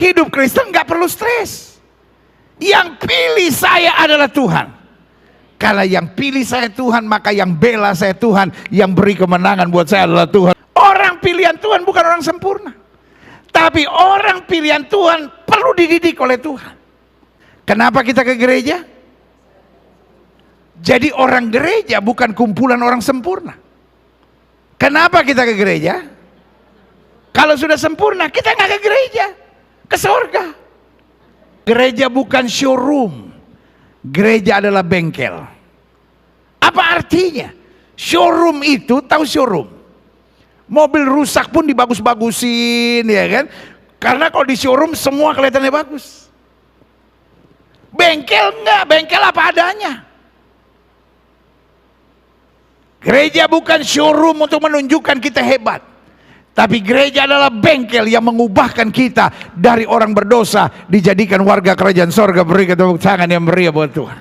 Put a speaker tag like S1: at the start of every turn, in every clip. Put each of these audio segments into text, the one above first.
S1: Hidup Kristen nggak perlu stres. Yang pilih saya adalah Tuhan. Karena yang pilih saya Tuhan, maka yang bela saya Tuhan, yang beri kemenangan buat saya adalah Tuhan. Orang pilihan Tuhan bukan orang sempurna, tapi orang pilihan Tuhan perlu dididik oleh Tuhan. Kenapa kita ke gereja? Jadi orang gereja bukan kumpulan orang sempurna. Kenapa kita ke gereja? Kalau sudah sempurna, kita nggak ke gereja, ke surga. Gereja bukan showroom. Gereja adalah bengkel. Apa artinya? Showroom itu, tahu showroom? Mobil rusak pun dibagus-bagusin, ya kan? Karena kalau di showroom semua kelihatannya bagus. Bengkel enggak, bengkel apa adanya. Gereja bukan showroom untuk menunjukkan kita hebat. Tapi gereja adalah bengkel yang mengubahkan kita dari orang berdosa dijadikan warga kerajaan sorga. Beri tepuk tangan yang meriah buat Tuhan.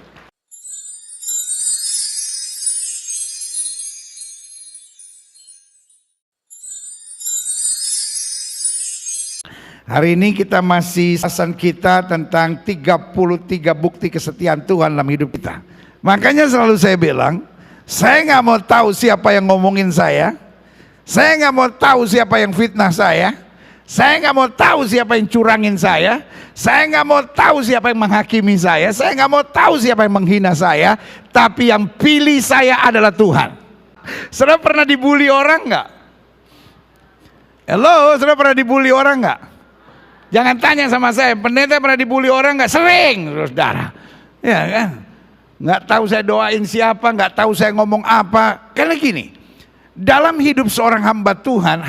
S1: Hari ini kita masih bahasan kita tentang 33 bukti kesetiaan Tuhan dalam hidup kita. Makanya selalu saya bilang, saya nggak mau tahu siapa yang ngomongin saya. Saya nggak mau tahu siapa yang fitnah saya. Saya nggak mau tahu siapa yang curangin saya. Saya nggak mau tahu siapa yang menghakimi saya. Saya nggak mau tahu siapa yang menghina saya. Tapi yang pilih saya adalah Tuhan. Saudara pernah dibully orang nggak? Halo, saudara pernah dibully orang nggak? Jangan tanya sama saya, pendeta pernah dibully orang nggak? Sering, saudara. Ya kan? Nggak tahu saya doain siapa, nggak tahu saya ngomong apa. Karena gini, dalam hidup seorang hamba Tuhan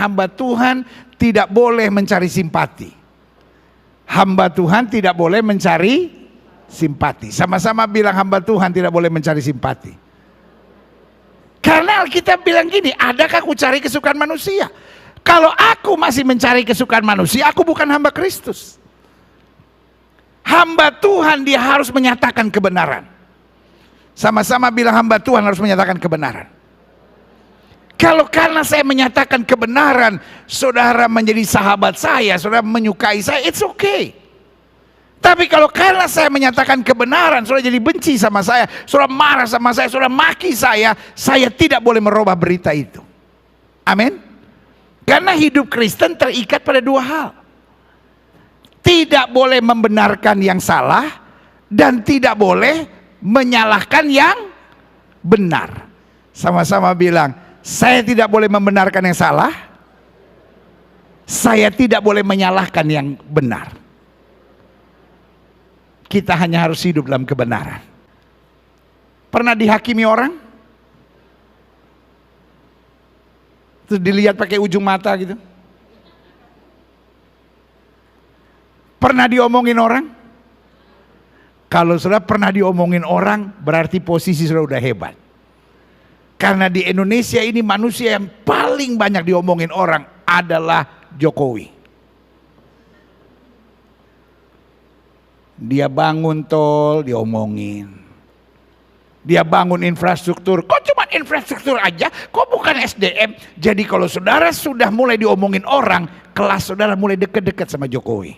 S1: tidak boleh mencari simpati. Hamba Tuhan tidak boleh mencari simpati. Sama-sama bilang hamba Tuhan tidak boleh mencari simpati. Karena Alkitab bilang gini, adakah aku cari kesukaan manusia? Kalau aku masih mencari kesukaan manusia, aku bukan hamba Kristus. Hamba Tuhan dia harus menyatakan kebenaran. Sama-sama bilang hamba Tuhan harus menyatakan kebenaran. Kalau karena saya menyatakan kebenaran, saudara menjadi sahabat saya, saudara menyukai saya, it's okay. Tapi kalau karena saya menyatakan kebenaran, saudara jadi benci sama saya, saudara marah sama saya, saudara maki saya tidak boleh merubah berita itu. Amin. Karena hidup Kristen terikat pada dua hal. Tidak boleh membenarkan yang salah dan tidak boleh menyalahkan yang benar. Sama-sama bilang, saya tidak boleh membenarkan yang salah. Saya tidak boleh menyalahkan yang benar. Kita hanya harus hidup dalam kebenaran. Pernah dihakimi orang? Terus dilihat pakai ujung mata gitu. Pernah diomongin orang? Kalau saudara pernah diomongin orang, berarti posisi saudara udah hebat. Karena di Indonesia ini manusia yang paling banyak diomongin orang adalah Jokowi. Dia bangun tol, diomongin. Dia bangun infrastruktur, kok cuma infrastruktur aja, kok bukan SDM. Jadi kalau saudara sudah mulai diomongin orang, kelas saudara mulai deket-deket sama Jokowi.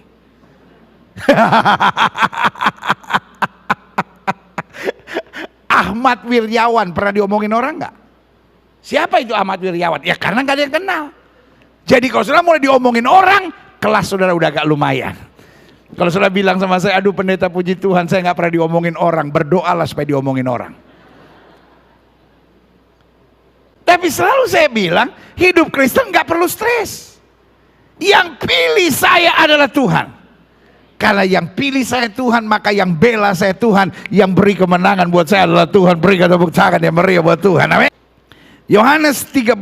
S1: Ahmad Wiryawan pernah diomongin orang nggak? Siapa itu Ahmad Wiryawan? Ya karena nggak ada yang kenal. Jadi kalau saudara mulai diomongin orang, kelas saudara udah agak lumayan. Kalau saudara bilang sama saya, aduh pendeta puji Tuhan saya nggak pernah diomongin orang, berdoalah supaya diomongin orang. Tapi selalu saya bilang, hidup Kristen nggak perlu stres. Yang pilih saya adalah Tuhan. Karena yang pilih saya Tuhan, maka yang bela saya Tuhan, yang beri kemenangan buat saya adalah Tuhan. Berikan tepuk tangan yang meriah buat Tuhan. Amin. Yohanes 13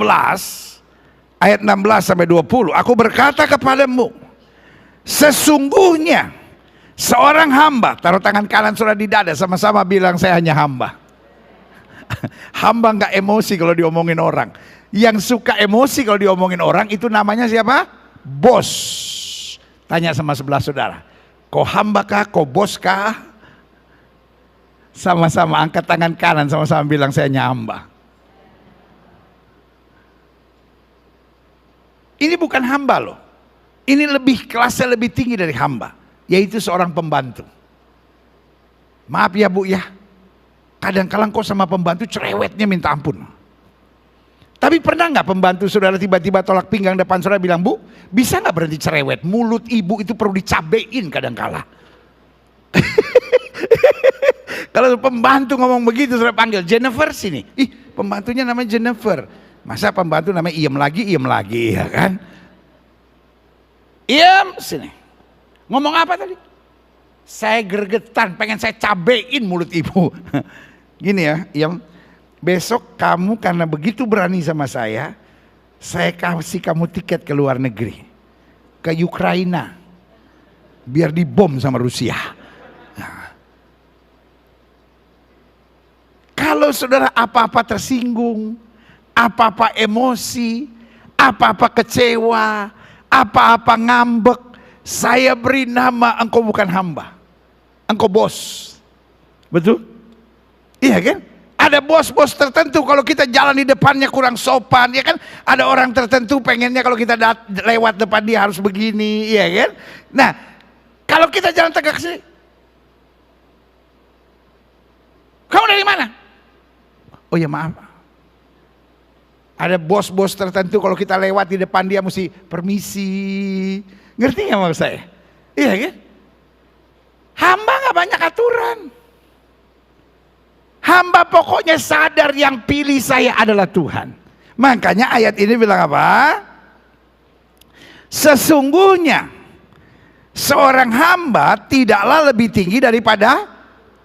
S1: ayat 16 sampai 20. Aku berkata kepadamu, sesungguhnya seorang hamba, taruh tangan kanan saudara di dada, sama-sama bilang saya hanya hamba. Hamba nggak emosi kalau diomongin orang. Yang suka emosi kalau diomongin orang itu namanya siapa? Bos. Tanya sama sebelah saudara, kau hamba kah, kau bos kah? Sama-sama angkat tangan kanan, sama-sama bilang saya hanya hamba. Ini bukan hamba loh. ini kelasnya lebih tinggi dari hamba, yaitu seorang pembantu. Maaf ya Bu ya, kadang-kadang kok sama pembantu cerewetnya minta ampun. Tapi pernah nggak pembantu saudara tiba-tiba tolak pinggang depan saudara bilang, Bu, bisa nggak berhenti cerewet? Mulut ibu itu perlu dicabein kadang-kala. Kalau pembantu ngomong begitu saudara panggil, Jennifer sini. Ih, pembantunya namanya Jennifer. Masa pembantu namanya iem lagi ya kan? Iem sini. Ngomong apa tadi? Saya gergetan, pengen saya cabein mulut ibu. Gini ya, Iem. Besok kamu karena begitu berani sama saya kasih kamu tiket ke luar negeri. Ke Ukraina. Biar dibom sama Rusia. Nah. Kalau saudara apa-apa tersinggung, apa-apa emosi, apa-apa kecewa, apa-apa ngambek, saya beri nama engkau bukan hamba. Engkau bos. Betul? Iya kan? Ada bos-bos tertentu kalau kita jalan di depannya kurang sopan, ya kan? Ada orang tertentu pengennya kalau kita lewat depan dia harus begini, ya kan? Nah, kalau kita jalan tegak sini, kamu dari mana? Oh ya maaf. Ada bos-bos tertentu kalau kita lewat di depan dia mesti permisi. Ngerti nggak maksud saya? Iya kan? Hamba nggak banyak aturan. Hamba pokoknya sadar yang pilih saya adalah Tuhan. Makanya ayat ini bilang apa? Sesungguhnya seorang hamba tidaklah lebih tinggi daripada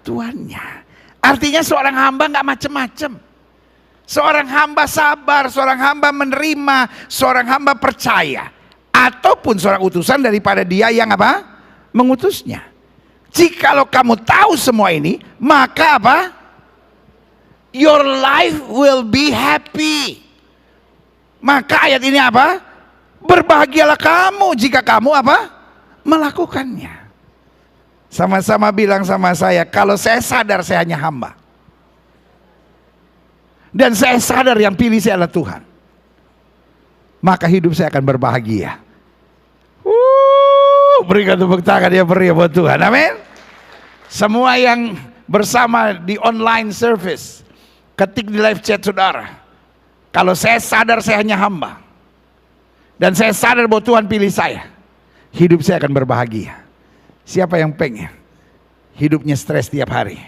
S1: tuannya. Artinya seorang hamba nggak macem-macem. Seorang hamba sabar, seorang hamba menerima, seorang hamba percaya. Ataupun seorang utusan daripada dia yang apa? Mengutusnya. Jikalau kamu tahu semua ini, maka apa? Your life will be happy. Maka ayat ini apa? Berbahagialah kamu jika kamu apa? Melakukannya. Sama-sama bilang sama saya, kalau saya sadar saya hanya hamba. Dan saya sadar yang pilih saya adalah Tuhan. Maka hidup saya akan berbahagia. Berikan tepuk tangan ya beri buat Tuhan. Amin. Semua yang bersama di online service, ketik di live chat saudara, kalau saya sadar saya hanya hamba, dan saya sadar bahwa Tuhan pilih saya, hidup saya akan berbahagia. Siapa yang pengen hidupnya stres tiap hari?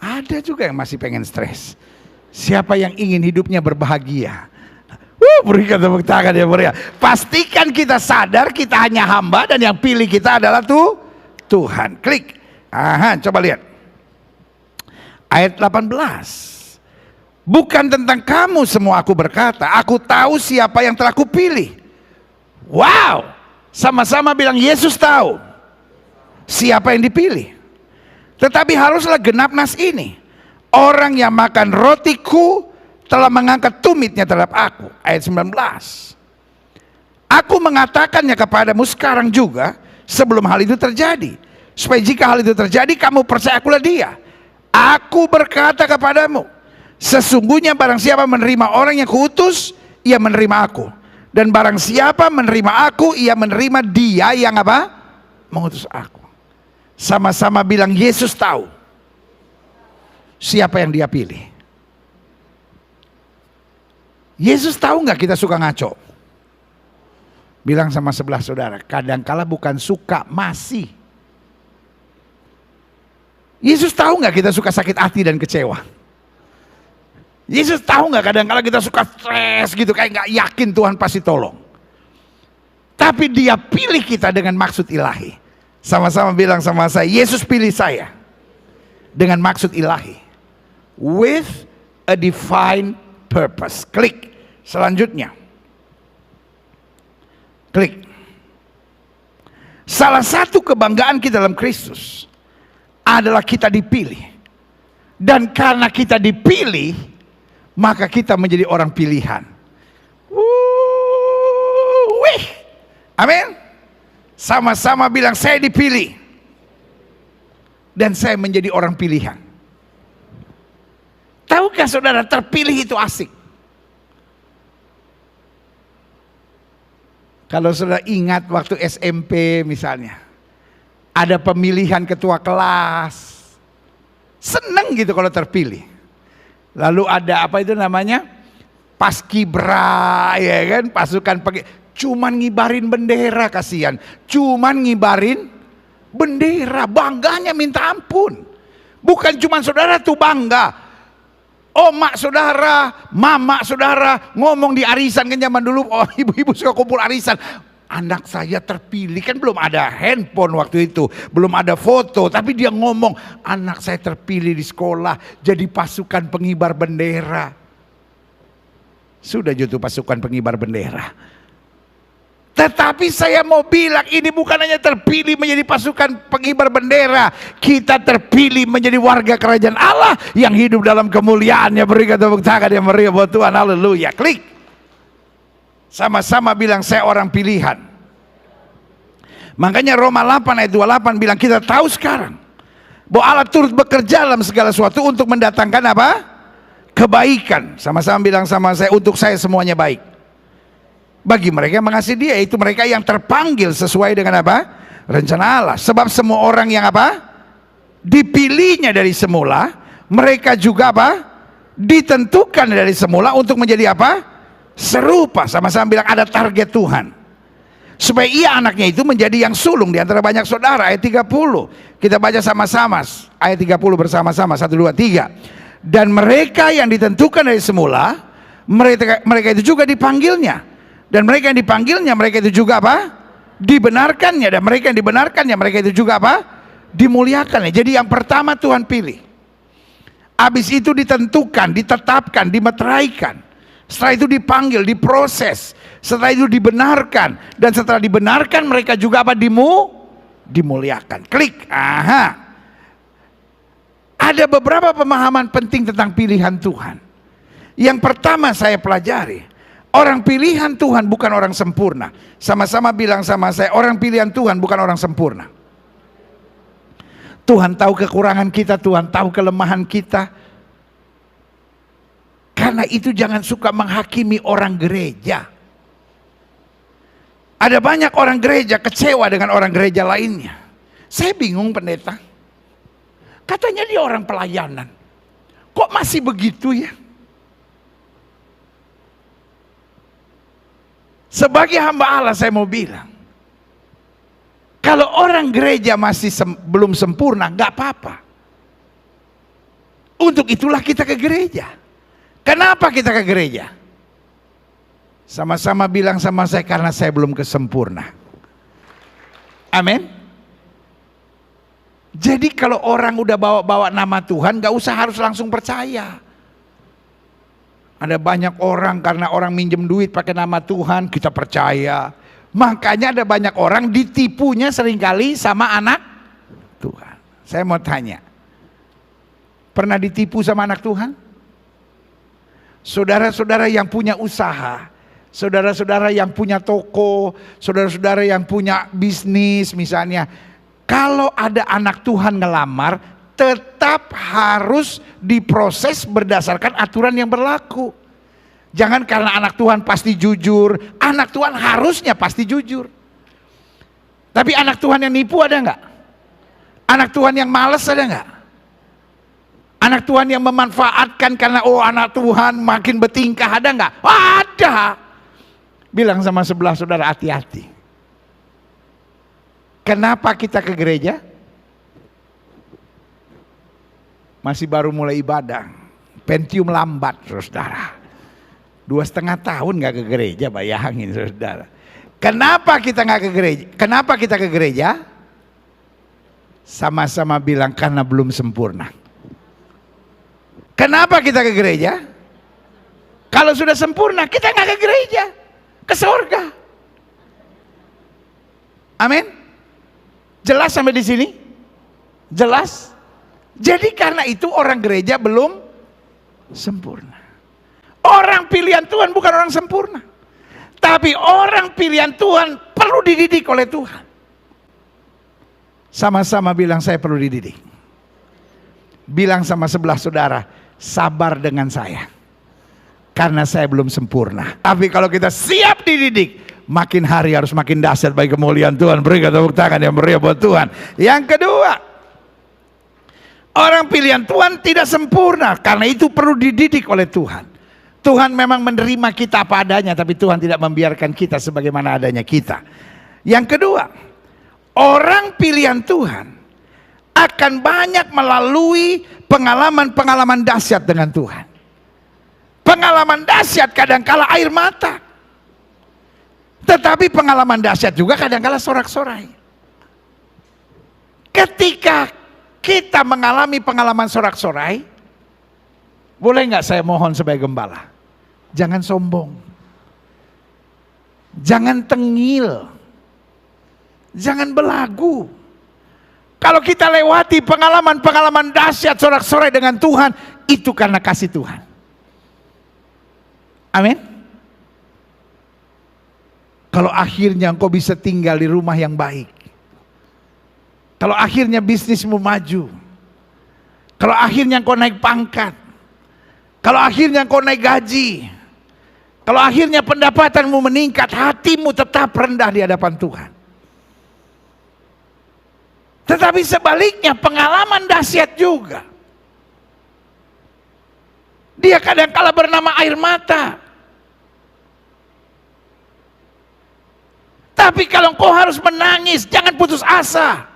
S1: Ada juga yang masih pengen stres. Siapa yang ingin hidupnya berbahagia? Berikan tepuk tangan ya beri. Pastikan kita sadar kita hanya hamba dan yang pilih kita adalah Tuhan. Klik. Aha, coba lihat. Ayat 18. Bukan tentang kamu semua aku berkata, aku tahu siapa yang telah kupilih. Wow, sama-sama bilang Yesus tahu siapa yang dipilih. Tetapi haruslah genap nas ini. Orang yang makan rotiku telah mengangkat tumitnya terhadap aku. Ayat 19. Aku mengatakannya kepadamu sekarang juga sebelum hal itu terjadi. Supaya jika hal itu terjadi kamu percaya akulah dia. Aku berkata kepadamu, sesungguhnya barang siapa menerima orang yang kuutus, ia menerima aku. Dan barang siapa menerima aku, ia menerima dia yang apa? Mengutus aku. Sama-sama bilang Yesus tahu siapa yang dia pilih. Yesus tahu nggak kita suka ngaco? Bilang sama sebelah saudara, kadangkala bukan suka, masih. Yesus tahu nggak kita suka sakit hati dan kecewa? Yesus tahu nggak kadang-kadang kita suka stres gitu, kayak nggak yakin Tuhan pasti tolong. Tapi dia pilih kita dengan maksud ilahi. Sama-sama bilang sama saya, Yesus pilih saya dengan maksud ilahi. With a divine purpose. Klik. Selanjutnya. Klik. Salah satu kebanggaan kita dalam Kristus adalah kita dipilih. Dan karena kita dipilih, maka kita menjadi orang pilihan. Wih. Amin. Sama-sama bilang saya dipilih. Dan saya menjadi orang pilihan. Tahukah saudara, terpilih itu asik. Kalau saudara ingat waktu SMP misalnya, ada pemilihan ketua kelas, seneng gitu kalau terpilih. Lalu ada apa itu namanya, paskibra, ya kan, pasukan cuman ngibarin bendera, kasihan, cuman ngibarin bendera, bangganya minta ampun. Bukan cuman saudara tuh bangga, omak saudara, mama saudara ngomong di arisan kan zaman dulu, oh ibu-ibu suka kumpul arisan. Anak saya terpilih, kan belum ada handphone waktu itu, belum ada foto, tapi dia ngomong, anak saya terpilih di sekolah jadi pasukan pengibar bendera. Sudah jatuh pasukan pengibar bendera. Tetapi saya mau bilang, ini bukan hanya terpilih menjadi pasukan pengibar bendera, kita terpilih menjadi warga kerajaan Allah yang hidup dalam kemuliaannya. Berikan tepuk tangan yang meriah buat Tuhan, haleluya. Klik. Sama-sama bilang, saya orang pilihan. Makanya Roma 8 ayat 28 bilang, kita tahu sekarang bahwa Allah turut bekerja dalam segala sesuatu untuk mendatangkan apa? Kebaikan. Sama-sama bilang sama saya, untuk saya semuanya baik. Bagi mereka yang mengasihi Dia, yaitu mereka yang terpanggil sesuai dengan apa? Rencana Allah. Sebab semua orang yang apa? Dipilihnya dari semula, mereka juga apa? Ditentukan dari semula untuk menjadi apa? Serupa. Sama-sama bilang, ada target Tuhan supaya ia anaknya itu menjadi yang sulung di antara banyak saudara. Ayat 30 kita baca sama-sama, ayat 30 bersama-sama, 1, 2, 3. Dan mereka yang ditentukan dari semula, mereka itu juga dipanggilnya. Dan mereka yang dipanggilnya, mereka itu juga apa? Dibenarkannya. Dan mereka yang dibenarkannya, mereka itu juga apa? Dimuliakannya. Jadi yang pertama Tuhan pilih, habis itu ditentukan, ditetapkan, dimeteraikan. Setelah itu dipanggil, diproses. Setelah itu dibenarkan. Dan setelah dibenarkan mereka juga apa? Dimuliakan. Klik. Aha. Ada beberapa pemahaman penting tentang pilihan Tuhan. Yang pertama saya pelajari, orang pilihan Tuhan bukan orang sempurna. Sama-sama bilang sama saya, orang pilihan Tuhan bukan orang sempurna. Tuhan tahu kekurangan kita, Tuhan tahu kelemahan kita. Karena itu jangan suka menghakimi orang gereja. Ada banyak orang gereja kecewa dengan orang gereja lainnya. Saya bingung, pendeta. Katanya dia orang pelayanan. Kok masih begitu ya? Sebagai hamba Allah saya mau bilang, kalau orang gereja masih belum sempurna, gak apa-apa. Untuk itulah kita ke gereja. Kenapa kita ke gereja? Sama-sama bilang sama saya, karena saya belum kesempurna. Amin. Jadi kalau orang udah bawa-bawa nama Tuhan, gak usah harus langsung percaya. Ada banyak orang karena orang minjem duit pakai nama Tuhan, kita percaya. Makanya ada banyak orang ditipunya seringkali sama anak Tuhan. Saya mau tanya, pernah ditipu sama anak Tuhan? Saudara-saudara yang punya usaha, saudara-saudara yang punya toko, saudara-saudara yang punya bisnis misalnya, kalau ada anak Tuhan ngelamar, tetap harus diproses berdasarkan aturan yang berlaku. Jangan karena anak Tuhan pasti jujur, anak Tuhan harusnya pasti jujur. Tapi anak Tuhan yang nipu ada nggak? Anak Tuhan yang malas ada nggak? Anak Tuhan yang memanfaatkan karena anak Tuhan makin bertingkah ada nggak? Ada. Bilang sama sebelah saudara, hati-hati. Kenapa kita ke gereja? Masih baru mulai ibadah, Pentium lambat saudara. 2,5 tahun nggak ke gereja, bayangin saudara. Kenapa kita nggak ke gereja? Kenapa kita ke gereja? Sama-sama bilang, karena belum sempurna. Kenapa kita ke gereja? Kalau sudah sempurna, kita nggak ke gereja, ke surga. Amin. Jelas sampai di sini? Jelas? Jadi karena itu orang gereja belum sempurna. Orang pilihan Tuhan bukan orang sempurna. Tapi orang pilihan Tuhan perlu dididik oleh Tuhan. Sama-sama bilang, saya perlu dididik. Bilang sama sebelah saudara, sabar dengan saya. Karena saya belum sempurna. Tapi kalau kita siap dididik, makin hari harus makin dahsyat bagi kemuliaan Tuhan. Berikan tepuk tangan yang meriah buat Tuhan. Yang kedua, orang pilihan Tuhan tidak sempurna. Karena itu perlu dididik oleh Tuhan. Tuhan memang menerima kita apa adanya, tapi Tuhan tidak membiarkan kita sebagaimana adanya kita. Yang kedua, orang pilihan Tuhan akan banyak melalui pengalaman-pengalaman dahsyat dengan Tuhan. Pengalaman dahsyat kadangkala air mata. Tetapi pengalaman dahsyat juga kadangkala sorak-sorai. Ketika kita mengalami pengalaman sorak-sorai, boleh nggak saya mohon sebagai gembala? Jangan sombong. Jangan tengil. Jangan belagu. Kalau kita lewati pengalaman-pengalaman dahsyat sorak-sorai dengan Tuhan, itu karena kasih Tuhan. Amin. Kalau akhirnya engkau bisa tinggal di rumah yang baik. Kalau akhirnya bisnismu maju. Kalau akhirnya engkau naik pangkat. Kalau akhirnya engkau naik gaji. Kalau akhirnya pendapatanmu meningkat, hatimu tetap rendah di hadapan Tuhan. Tetapi sebaliknya pengalaman dahsyat juga. Dia kadang-kala bernama air mata. Tapi kalau engkau harus menangis, jangan putus asa.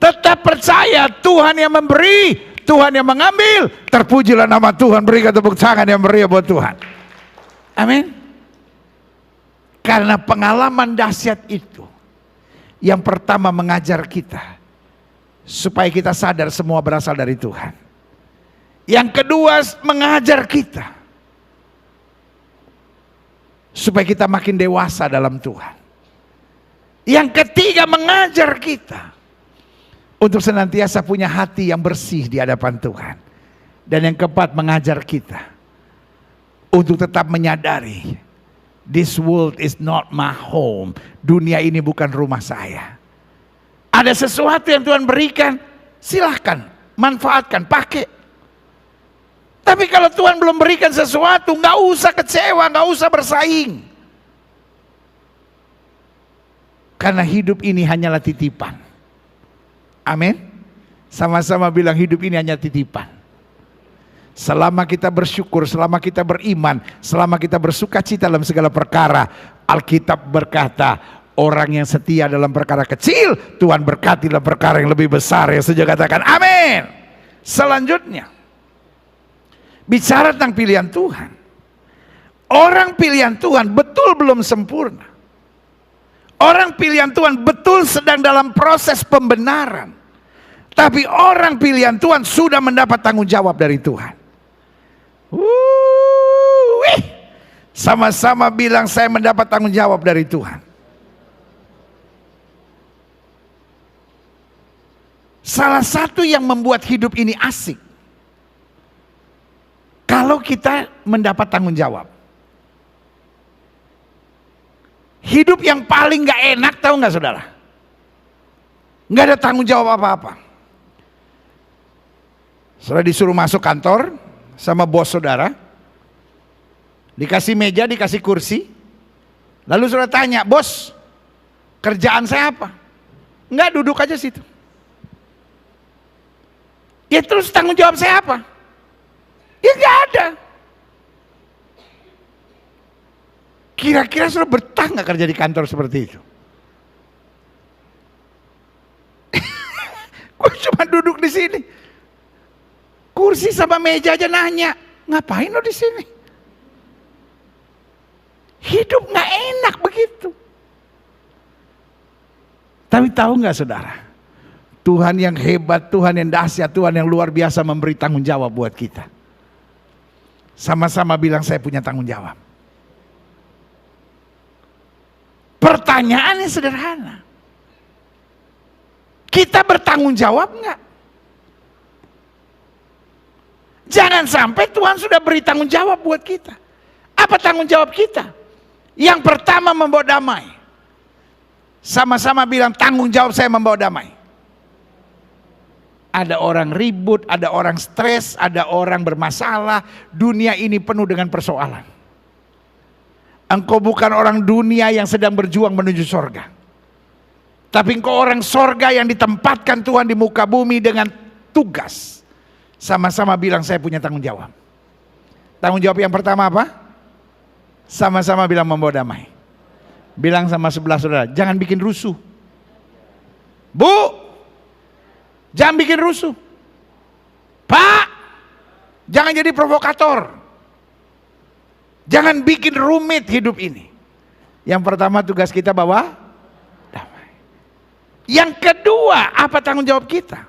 S1: Tetap percaya Tuhan yang memberi, Tuhan yang mengambil. Terpujilah nama Tuhan, berikan tepuk tangan yang meriah buat Tuhan. Amin. Karena pengalaman dahsyat itu yang pertama mengajar kita supaya kita sadar semua berasal dari Tuhan. Yang kedua mengajar kita supaya kita makin dewasa dalam Tuhan. Yang ketiga mengajar kita untuk senantiasa punya hati yang bersih di hadapan Tuhan. Dan yang keempat mengajar kita untuk tetap menyadari this world is not my home. Dunia ini bukan rumah saya. Ada sesuatu yang Tuhan berikan, silahkan manfaatkan, pakai. Tapi kalau Tuhan belum berikan sesuatu, nggak usah kecewa, nggak usah bersaing. Karena hidup ini hanyalah titipan. Amin. Sama-sama bilang hidup ini hanya titipan. Selama kita bersyukur, selama kita beriman, selama kita bersuka cita dalam segala perkara, Alkitab berkata, orang yang setia dalam perkara kecil, Tuhan berkati dalam perkara yang lebih besar. Yang setuju katakan amin. Selanjutnya, bicara tentang pilihan Tuhan. Orang pilihan Tuhan betul belum sempurna. Orang pilihan Tuhan betul sedang dalam proses pembenaran. Tapi orang pilihan Tuhan sudah mendapat tanggung jawab dari Tuhan. Sama-sama bilang saya mendapat tanggung jawab dari Tuhan. Salah satu yang membuat hidup ini asik, kalau kita mendapat tanggung jawab. Hidup yang paling gak enak, tahu gak saudara? Gak ada tanggung jawab apa-apa. Saudara disuruh masuk kantor sama bos saudara, dikasih meja, dikasih kursi, lalu saudara tanya, bos, kerjaan saya apa? Enggak, duduk aja situ. Ya terus tanggung jawab saya apa? Ya enggak ada. Kira-kira saudara betah nggak kerja di kantor seperti itu? Gue cuma duduk di sini, kursi sama meja aja nanya, ngapain lo di sini? Hidup nggak enak begitu. Tapi tahu nggak saudara? Tuhan yang hebat, Tuhan yang dahsyat, Tuhan yang luar biasa memberi tanggung jawab buat kita. Sama-sama bilang saya punya tanggung jawab. Pertanyaannya sederhana. Kita bertanggung jawab nggak? Jangan sampai Tuhan sudah beri tanggung jawab buat kita. Apa tanggung jawab kita? Yang pertama membawa damai. Sama-sama bilang tanggung jawab saya membawa damai. Ada orang ribut, ada orang stres, ada orang bermasalah. Dunia ini penuh dengan persoalan. Engkau bukan orang dunia yang sedang berjuang menuju sorga, tapi engkau orang sorga yang ditempatkan Tuhan di muka bumi dengan tugas. Sama-sama bilang, saya punya tanggung jawab. Tanggung jawab yang pertama apa? Sama-sama bilang, membawa damai. Bilang sama sebelah saudara, jangan bikin rusuh. Bu, jangan bikin rusuh. Pak, jangan jadi provokator. Jangan bikin rumit hidup ini. Yang pertama tugas kita bawa damai. Yang kedua, apa tanggung jawab kita?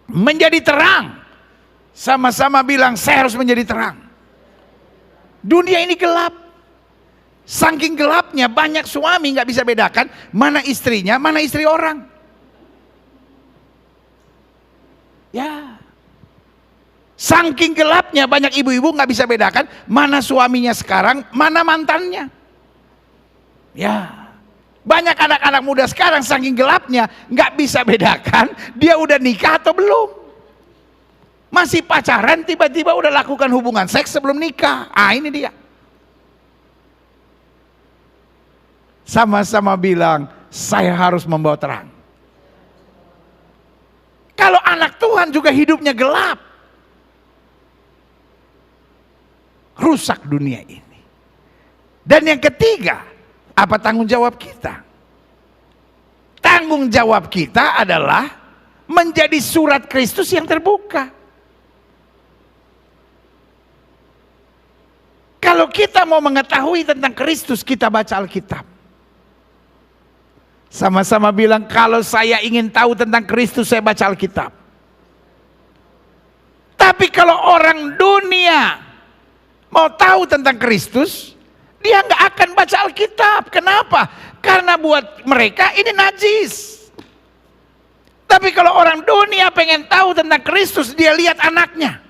S1: Menjadi terang. Sama-sama bilang, saya harus menjadi terang. Dunia ini gelap. Saking gelapnya banyak suami nggak bisa bedakan mana istrinya, mana istri orang. Ya. Saking gelapnya banyak ibu-ibu nggak bisa bedakan mana suaminya sekarang, mana mantannya. Ya. Banyak anak-anak muda sekarang saking gelapnya nggak bisa bedakan dia udah nikah atau belum. Masih pacaran tiba-tiba udah lakukan hubungan seks sebelum nikah. Ah, ini dia. Sama-sama bilang, saya harus membawa terang. Kalau anak Tuhan juga hidupnya gelap, rusak dunia ini. Dan yang ketiga, apa tanggung jawab kita? Tanggung jawab kita adalah menjadi surat Kristus yang terbuka. Kalau kita mau mengetahui tentang Kristus, kita baca Alkitab. Sama-sama bilang, kalau saya ingin tahu tentang Kristus, saya baca Alkitab. Tapi kalau orang dunia mau tahu tentang Kristus, dia nggak akan baca Alkitab. Kenapa? Karena buat mereka ini najis. Tapi kalau orang dunia pengen tahu tentang Kristus, dia lihat anaknya.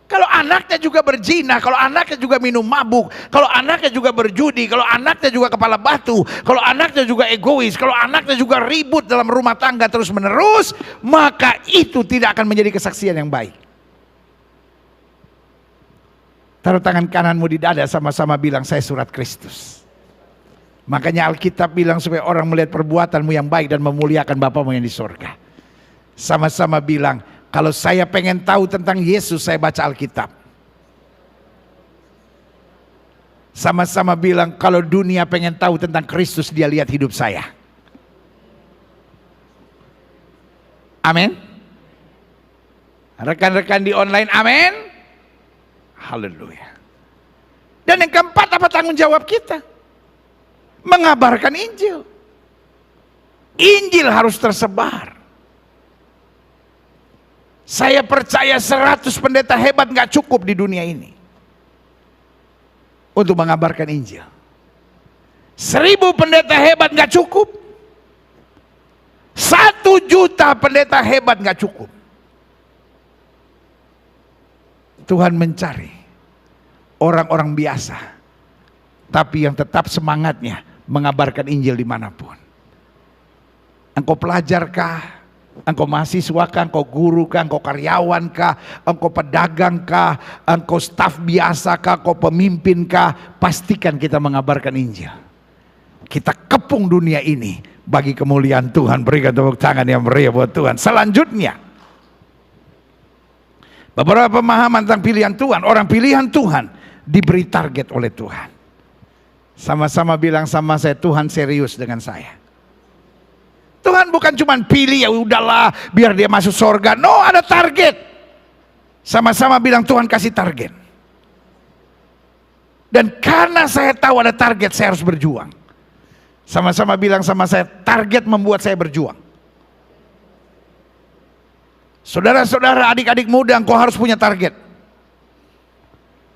S1: Kalau anaknya juga berzina, kalau anaknya juga minum mabuk, kalau anaknya juga berjudi, kalau anaknya juga kepala batu, kalau anaknya juga egois, kalau anaknya juga ribut dalam rumah tangga terus menerus, maka itu tidak akan menjadi kesaksian yang baik. Taruh tangan kananmu di dada, sama-sama bilang, saya surat Kristus. Makanya Alkitab bilang supaya orang melihat perbuatanmu yang baik dan memuliakan Bapamu yang di sorga. Sama-sama bilang, kalau saya pengen tahu tentang Yesus, saya baca Alkitab. Sama-sama bilang, kalau dunia pengen tahu tentang Kristus, dia lihat hidup saya. Amin. Rekan-rekan di online, amin. Haleluya. Dan yang keempat, apa tanggung jawab kita? Mengabarkan Injil. Injil harus tersebar. Saya percaya 100 pendeta hebat gak cukup di dunia ini untuk mengabarkan Injil. 1000 pendeta hebat gak cukup. 1 juta pendeta hebat gak cukup. Tuhan mencari orang-orang biasa, tapi yang tetap semangatnya mengabarkan Injil dimanapun. Engkau pelajarkah? Engkau mahasiswa kah, engkau guru kah, engkau karyawan kah, engkau pedagang kah, engkau staf biasa kah, engkau pemimpin kah, pastikan kita mengabarkan Injil. Kita kepung dunia ini bagi kemuliaan Tuhan. Berikan tepuk tangan yang meriah buat Tuhan. Selanjutnya, beberapa pemahaman tentang pilihan Tuhan. Orang pilihan Tuhan diberi target oleh Tuhan. Sama-sama bilang sama saya, Tuhan serius dengan saya. Tuhan bukan cuma pilih, ya udahlah biar dia masuk surga. No, ada target. Sama-sama bilang, Tuhan kasih target. Dan karena saya tahu ada target, saya harus berjuang. Sama-sama bilang sama saya, target membuat saya berjuang. Saudara-saudara, adik-adik muda, engkau harus punya target.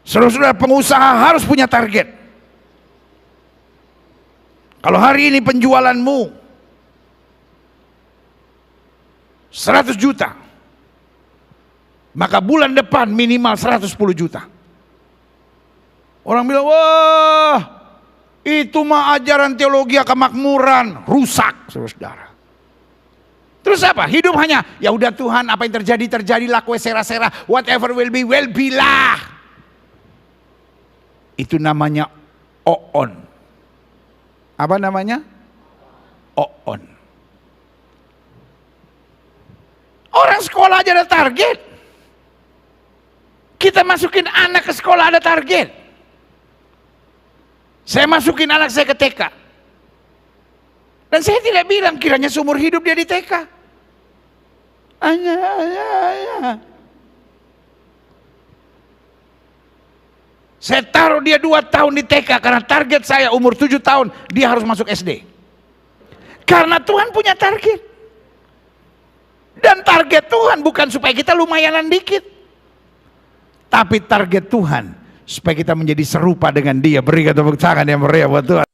S1: Saudara-saudara pengusaha harus punya target. Kalau hari ini penjualanmu 100 juta, maka bulan depan minimal 110 juta. Orang bilang, wah itu mah ajaran teologi kemakmuran. Rusak, saudara-saudara. Terus apa? Hidup hanya, ya udah Tuhan, apa yang terjadi terjadilah, kue sera-sera, whatever will be lah. Itu namanya oon. Apa namanya? Oon. Orang sekolah aja ada target. Kita masukin anak ke sekolah ada target. Saya masukin anak saya ke TK. Dan saya tidak bilang kiranya seumur hidup dia di TK. Saya taruh dia 2 tahun di TK karena target saya umur 7 tahun dia harus masuk SD. Karena Tuhan punya target. Dan target Tuhan bukan supaya kita lumayanan dikit. Tapi target Tuhan supaya kita menjadi serupa dengan dia. Berikan tepuk tangan yang meriah buat Tuhan.